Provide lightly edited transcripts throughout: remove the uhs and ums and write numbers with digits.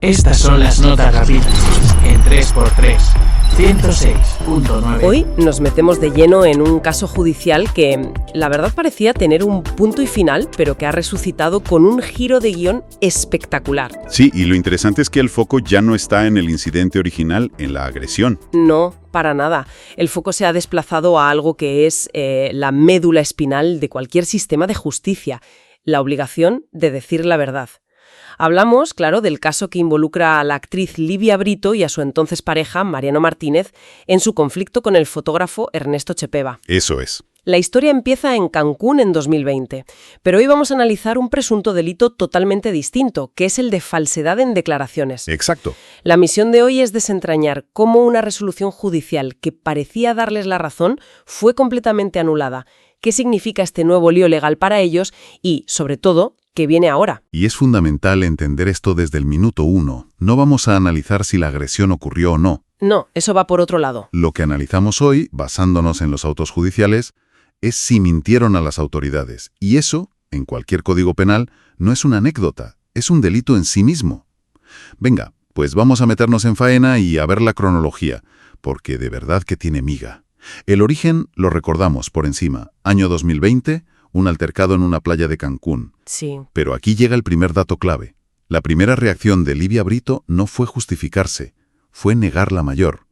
Estas son las notas rápidas en 3x3, 106.9. Hoy nos metemos de lleno en un caso judicial que, la verdad, parecía tener un punto y final, pero que ha resucitado con un giro de guión espectacular. Sí, y lo interesante es que el foco ya no está en el incidente original, en la agresión. No, para nada. El foco se ha desplazado a algo que es la médula espinal de cualquier sistema de justicia, la obligación de decir la verdad. Hablamos, claro, del caso que involucra a la actriz Livia Brito y a su entonces pareja, Mariano Martínez, en su conflicto con el fotógrafo Ernesto Chepeva. Eso es. La historia empieza en Cancún en 2020, pero hoy vamos a analizar un presunto delito totalmente distinto, que es el de falsedad en declaraciones. Exacto. La misión de hoy es desentrañar cómo una resolución judicial que parecía darles la razón fue completamente anulada, qué significa este nuevo lío legal para ellos y, sobre todo, qué viene ahora. Y es fundamental entender esto desde el minuto 1. No vamos a analizar si la agresión ocurrió o no. No, eso va por otro lado. Lo que analizamos hoy, basándonos en los autos judiciales, es si mintieron a las autoridades. Y eso, en cualquier código penal, no es una anécdota, es un delito en sí mismo. Venga, pues vamos a meternos en faena y a ver la cronología, porque de verdad que tiene miga. El origen lo recordamos por encima. Año 2020, un altercado en una playa de Cancún. Sí. Pero aquí llega el primer dato clave. La primera reacción de Livia Brito no fue justificarse, fue negar la mayor.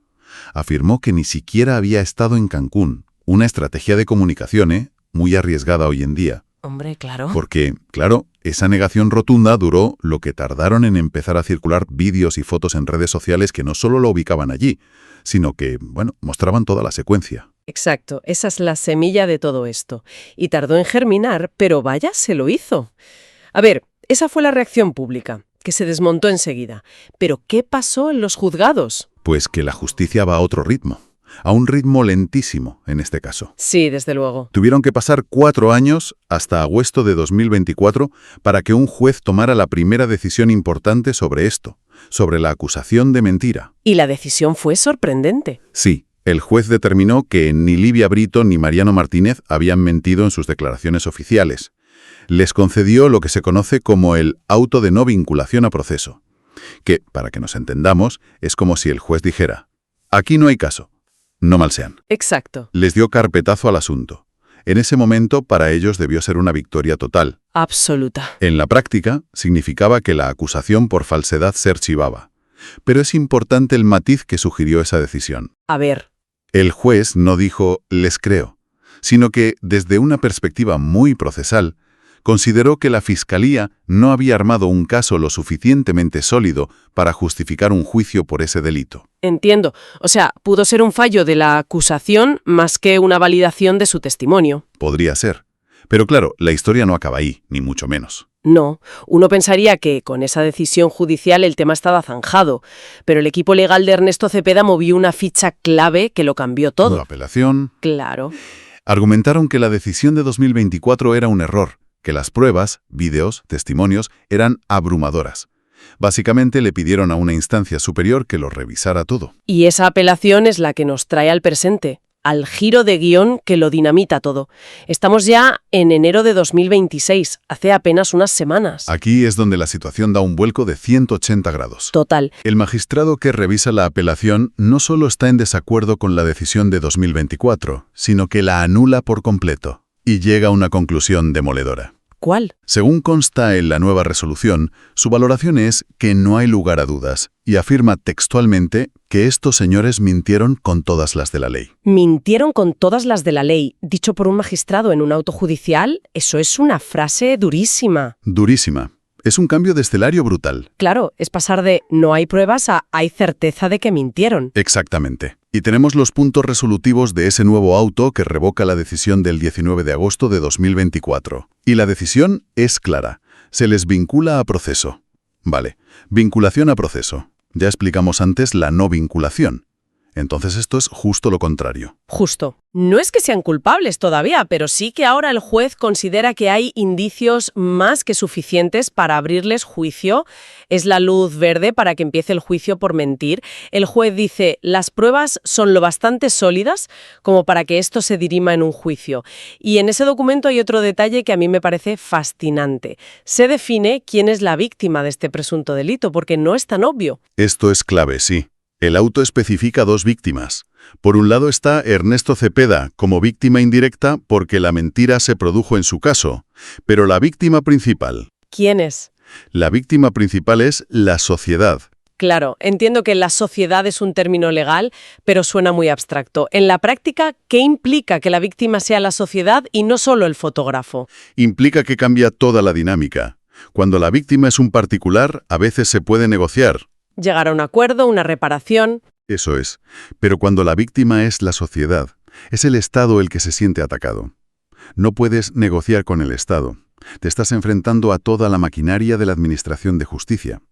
Afirmó que ni siquiera había estado en Cancún. Una estrategia de comunicación, muy arriesgada hoy en día. Hombre, claro. Porque, claro, esa negación rotunda duró lo que tardaron en empezar a circular vídeos y fotos en redes sociales que no solo lo ubicaban allí, sino que, mostraban toda la secuencia. Exacto, esa es la semilla de todo esto. Y tardó en germinar, pero vaya, se lo hizo. A ver, esa fue la reacción pública, que se desmontó enseguida. Pero ¿qué pasó en los juzgados? Pues que la justicia va a otro ritmo. A un ritmo lentísimo, en este caso. Sí, desde luego. Tuvieron que pasar 4 años, hasta agosto de 2024, para que un juez tomara la primera decisión importante sobre esto, sobre la acusación de mentira. Y la decisión fue sorprendente. Sí, el juez determinó que ni Livia Brito ni Mariano Martínez habían mentido en sus declaraciones oficiales. Les concedió lo que se conoce como el auto de no vinculación a proceso, que, para que nos entendamos, es como si el juez dijera: aquí no hay caso. No malsean. Exacto. Les dio carpetazo al asunto. En ese momento, para ellos debió ser una victoria total. Absoluta. En la práctica, significaba que la acusación por falsedad se archivaba. Pero es importante el matiz que sugirió esa decisión. A ver. El juez no dijo «les creo», sino que, desde una perspectiva muy procesal, consideró que la Fiscalía no había armado un caso lo suficientemente sólido para justificar un juicio por ese delito. Entiendo. O sea, pudo ser un fallo de la acusación más que una validación de su testimonio. Podría ser. Pero claro, la historia no acaba ahí, ni mucho menos. No, uno pensaría que con esa decisión judicial el tema estaba zanjado, pero el equipo legal de Ernesto Cepeda movió una ficha clave que lo cambió todo. La apelación. Claro. Argumentaron que la decisión de 2024 era un error, que las pruebas, vídeos, testimonios, eran abrumadoras. Básicamente le pidieron a una instancia superior que lo revisara todo. Y esa apelación es la que nos trae al presente, al giro de guión que lo dinamita todo. Estamos ya en enero de 2026, hace apenas unas semanas. Aquí es donde la situación da un vuelco de 180 grados. Total. El magistrado que revisa la apelación no solo está en desacuerdo con la decisión de 2024, sino que la anula por completo. Y llega a una conclusión demoledora. ¿Cuál? Según consta en la nueva resolución, su valoración es que no hay lugar a dudas y afirma textualmente que estos señores mintieron con todas las de la ley. Mintieron con todas las de la ley, dicho por un magistrado en un auto judicial. Eso es una frase durísima. Durísima. Es un cambio de escenario brutal. Claro, es pasar de no hay pruebas a hay certeza de que mintieron. Exactamente. Y tenemos los puntos resolutivos de ese nuevo auto que revoca la decisión del 19 de agosto de 2024. Y la decisión es clara. Se les vincula a proceso. Vale, vinculación a proceso. Ya explicamos antes la no vinculación. Entonces esto es justo lo contrario. Justo. No es que sean culpables todavía, pero sí que ahora el juez considera que hay indicios más que suficientes para abrirles juicio. Es la luz verde para que empiece el juicio por mentir. El juez dice, las pruebas son lo bastante sólidas como para que esto se dirima en un juicio. Y en ese documento hay otro detalle que a mí me parece fascinante. Se define quién es la víctima de este presunto delito, porque no es tan obvio. Esto es clave, sí. El auto especifica dos víctimas. Por un lado está Ernesto Cepeda, como víctima indirecta porque la mentira se produjo en su caso. Pero la víctima principal... ¿Quién es? La víctima principal es la sociedad. Claro, entiendo que la sociedad es un término legal, pero suena muy abstracto. En la práctica, ¿qué implica que la víctima sea la sociedad y no solo el fotógrafo? Implica que cambia toda la dinámica. Cuando la víctima es un particular, a veces se puede negociar. Llegar a un acuerdo, una reparación. Eso es. Pero cuando la víctima es la sociedad, es el Estado el que se siente atacado. No puedes negociar con el Estado. Te estás enfrentando a toda la maquinaria de la Administración de Justicia.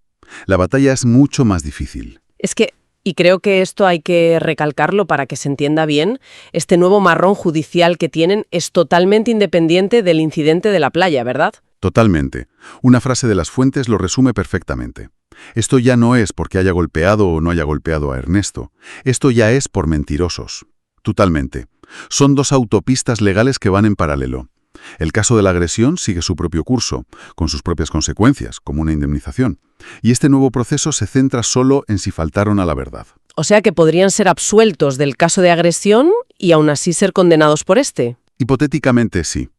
La batalla es mucho más difícil. Es que, y creo que esto hay que recalcarlo para que se entienda bien, este nuevo marrón judicial que tienen es totalmente independiente del incidente de la playa, ¿verdad? Totalmente. Una frase de las fuentes lo resume perfectamente. Esto ya no es porque haya golpeado o no haya golpeado a Ernesto. Esto ya es por mentirosos. Totalmente. Son dos autopistas legales que van en paralelo. El caso de la agresión sigue su propio curso, con sus propias consecuencias, como una indemnización. Y este nuevo proceso se centra solo en si faltaron a la verdad. O sea que podrían ser absueltos del caso de agresión y aún así ser condenados por este. Hipotéticamente sí.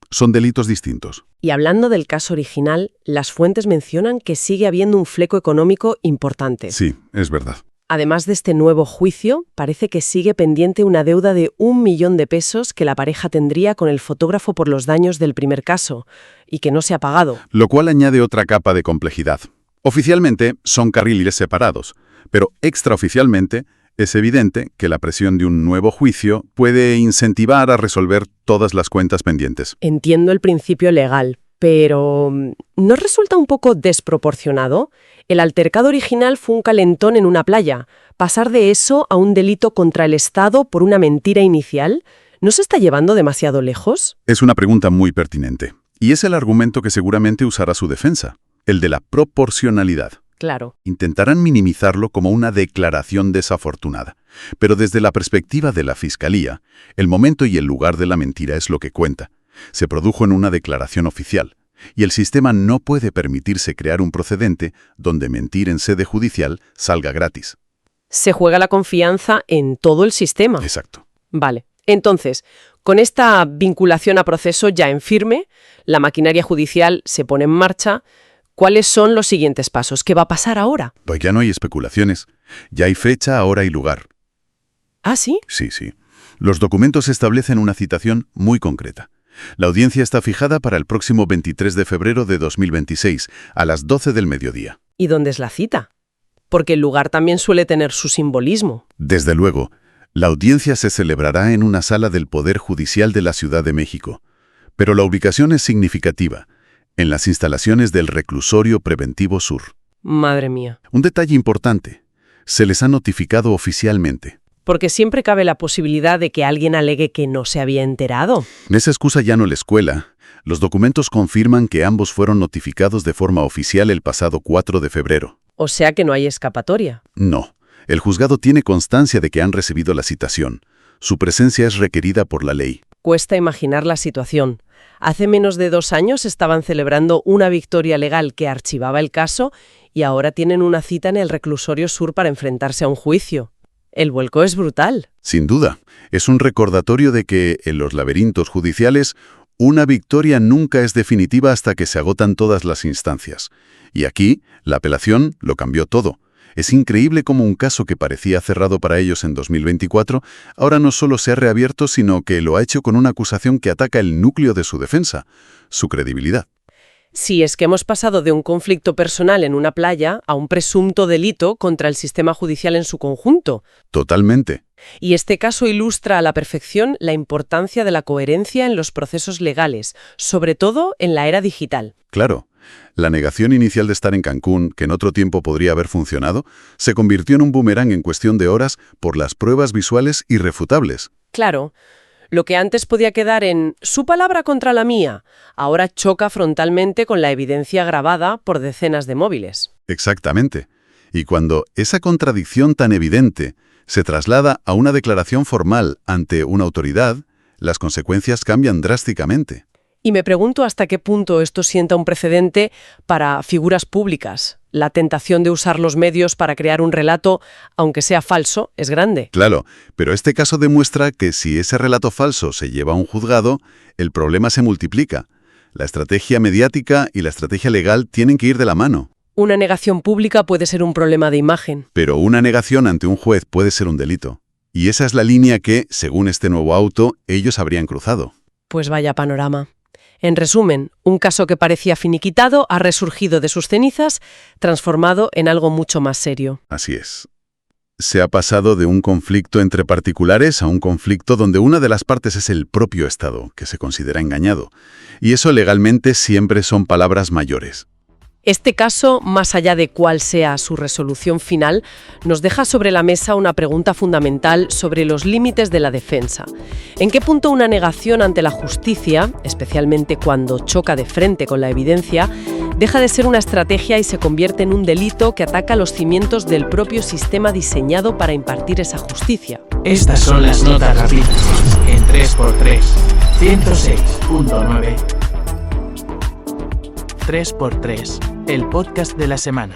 Son delitos distintos. Y hablando del caso original, las fuentes mencionan que sigue habiendo un fleco económico importante. Sí, es verdad. Además de este nuevo juicio, parece que sigue pendiente una deuda de 1 millón de pesos que la pareja tendría con el fotógrafo por los daños del primer caso, y que no se ha pagado. Lo cual añade otra capa de complejidad. Oficialmente son carriles separados, pero extraoficialmente es evidente que la presión de un nuevo juicio puede incentivar a resolver todas las cuentas pendientes. Entiendo el principio legal, pero ¿no resulta un poco desproporcionado? El altercado original fue un calentón en una playa. Pasar de eso a un delito contra el Estado por una mentira inicial, ¿no se está llevando demasiado lejos? Es una pregunta muy pertinente. Y es el argumento que seguramente usará su defensa, el de la proporcionalidad. Claro. Intentarán minimizarlo como una declaración desafortunada. Pero desde la perspectiva de la Fiscalía, el momento y el lugar de la mentira es lo que cuenta. Se produjo en una declaración oficial. Y el sistema no puede permitirse crear un procedente donde mentir en sede judicial salga gratis. Se juega la confianza en todo el sistema. Exacto. Vale. Entonces, con esta vinculación a proceso ya en firme, la maquinaria judicial se pone en marcha. ¿Cuáles son los siguientes pasos? ¿Qué va a pasar ahora? Pues ya no hay especulaciones. Ya hay fecha, hora y lugar. ¿Ah, sí? Sí. Los documentos establecen una citación muy concreta. La audiencia está fijada para el próximo 23 de febrero de 2026, a las 12 del mediodía. ¿Y dónde es la cita? Porque el lugar también suele tener su simbolismo. Desde luego, la audiencia se celebrará en una sala del Poder Judicial de la Ciudad de México. Pero la ubicación es significativa, en las instalaciones del Reclusorio Preventivo Sur. Madre mía. Un detalle importante, se les ha notificado oficialmente. Porque siempre cabe la posibilidad de que alguien alegue que no se había enterado. Esa excusa ya no les cuela. Los documentos confirman que ambos fueron notificados de forma oficial el pasado 4 de febrero. O sea que no hay escapatoria. No. El juzgado tiene constancia de que han recibido la citación. Su presencia es requerida por la ley. Cuesta imaginar la situación. Hace menos de 2 años estaban celebrando una victoria legal que archivaba el caso y ahora tienen una cita en el Reclusorio Sur para enfrentarse a un juicio. El vuelco es brutal. Sin duda. Es un recordatorio de que, en los laberintos judiciales, una victoria nunca es definitiva hasta que se agotan todas las instancias. Y aquí, la apelación lo cambió todo. Es increíble cómo un caso que parecía cerrado para ellos en 2024, ahora no solo se ha reabierto, sino que lo ha hecho con una acusación que ataca el núcleo de su defensa, su credibilidad. Sí, es que hemos pasado de un conflicto personal en una playa a un presunto delito contra el sistema judicial en su conjunto. Totalmente. Y este caso ilustra a la perfección la importancia de la coherencia en los procesos legales, sobre todo en la era digital. Claro, La negación inicial de estar en Cancún, que en otro tiempo podría haber funcionado, se convirtió en un boomerang en cuestión de horas por las pruebas visuales irrefutables. Claro, lo que antes podía quedar en su palabra contra la mía, ahora choca frontalmente con la evidencia grabada por decenas de móviles. Exactamente. Y cuando esa contradicción tan evidente se traslada a una declaración formal ante una autoridad, las consecuencias cambian drásticamente. Y me pregunto hasta qué punto esto sienta un precedente para figuras públicas. La tentación de usar los medios para crear un relato, aunque sea falso, es grande. Claro, pero este caso demuestra que si ese relato falso se lleva a un juzgado, el problema se multiplica. La estrategia mediática y la estrategia legal tienen que ir de la mano. Una negación pública puede ser un problema de imagen. Pero una negación ante un juez puede ser un delito. Y esa es la línea que, según este nuevo auto, ellos habrían cruzado. Pues vaya panorama. En resumen, un caso que parecía finiquitado ha resurgido de sus cenizas, transformado en algo mucho más serio. Así es. Se ha pasado de un conflicto entre particulares a un conflicto donde una de las partes es el propio Estado, que se considera engañado. Y eso legalmente siempre son palabras mayores. Este caso, más allá de cuál sea su resolución final, nos deja sobre la mesa una pregunta fundamental sobre los límites de la defensa. ¿En qué punto una negación ante la justicia, especialmente cuando choca de frente con la evidencia, deja de ser una estrategia y se convierte en un delito que ataca los cimientos del propio sistema diseñado para impartir esa justicia? Estas son las notas rápidas en 3x3, 106.9. 3x3, el podcast de la semana.